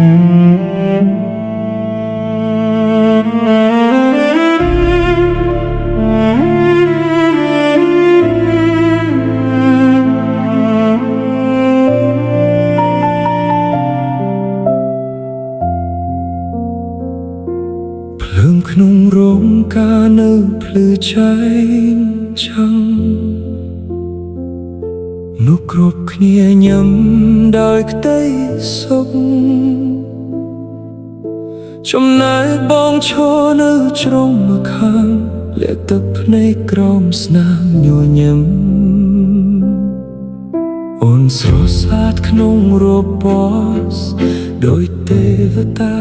ភ្លើងក្នុងរោងការនៅភ្លឺចែងចាំងនោះគ្រប់គ្នាញ៉ាំដោយក្តីសុខចំណែកបងឈរនៅជ្រុងម្ខាងលាក់ទឹកភ្នែកក្រោមស្នាមញញឹមអូនស្រស់ស្អាតក្នុងរបបដោយទេវតា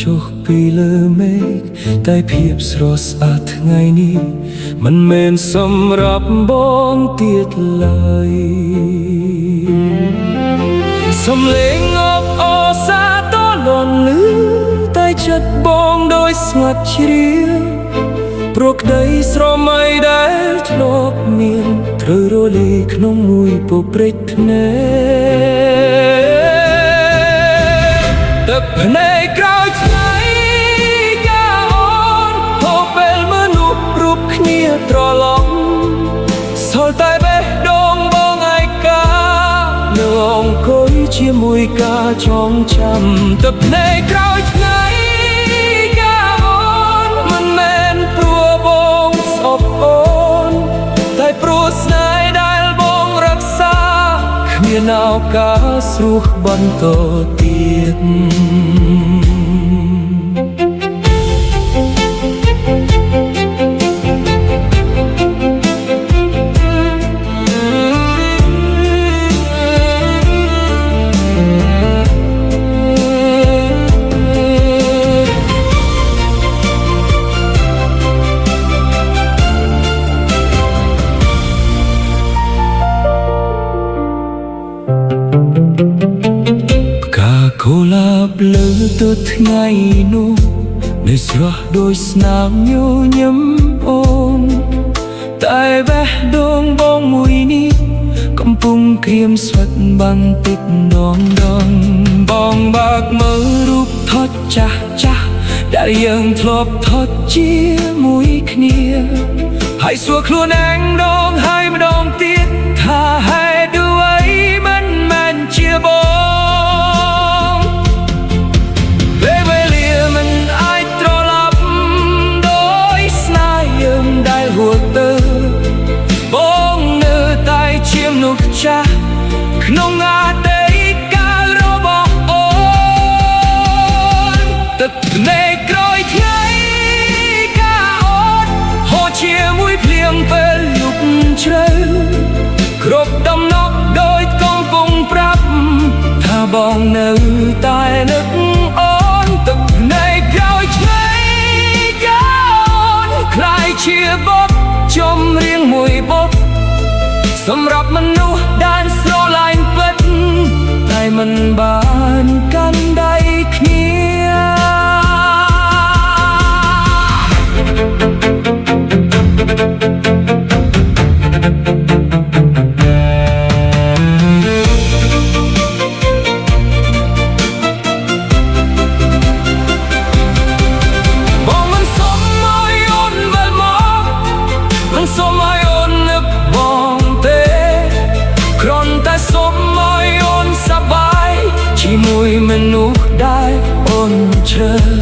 ចុះពីលើមេឃតែភាពស្រស់ស្អាតថ្ងៃនេះមិនមែនសម្រាប់បងទៀតឡើយសំឡេងអបអរសាទរលាន់លឺតែចិត្តបងដោយស្ងាត់ជ្រាវព្រោះក្តីស្រមៃដែលធ្លាប់មានត្រូវរលាយក្នុងមួយពព្រិចភ្នែកទឹកភ្នែកក្រោយថ្ងៃកាអូនហូបពេលមនុស្សរូបគ្នាត្រឡប់សល់តែបេះដូងបងឯកានៅអង្គុយជាមួយការចងចាំទឹកភ្នែកក្រោយថ្ងៃកាអូនមិនមែនព្រោះបងស្អប់អូនតែព្រោះស្នេហ៍ដែលបងរក្សាគ្មានឱកាសស្រួសបន្តទៀតផ្កាកុលាបលើទៅថ្ងៃនោះនៅស្រស់ដោយស្នាមញញឹមអូនតែបេះដូងបងមួយនេះកំពុងក្រៀមស្វិតបន្តិចដងបងបើកមើលរូបថតចាស់ចាស់ដែលយើងធ្លាប់ថតជាមួយគ្នាហើយសួរខ្លួនឯងដងហើយម្ដងទៀតថាហេតុអ្វីមិនមែនជាបងពេលវេលាមិនអាចត្រឡប់ដោយស្នេហ៍យើងដែលហួសទៅបងនៅតែជាមនុស្សចាស់ក្នុងអតីតកាលរបស់អូនទឹកភ្នែកក្រោយថ្ងៃកាអូនហូរជាមួយភ្លៀងពេលយប់ជ្រៅគ្រប់ដំណក់ដោយកំពុងប្រាប់ថាបងនៅតែនឹកអូនទឹកភ្នែកក្រោយថ្ងៃកាអូនคล้ายជាបទចម្រៀងមួយបទសម្រាប់មនុស្សដែលស្រឡាញ់ពិតតែមិនបានកាន់ដៃគ្នាសូមឲ្យអូននឹកបងទេគ្រាន់តែសូមឲ្យអូនសប្បាយជាមួយមនុស្សដែលអូនជ្រើ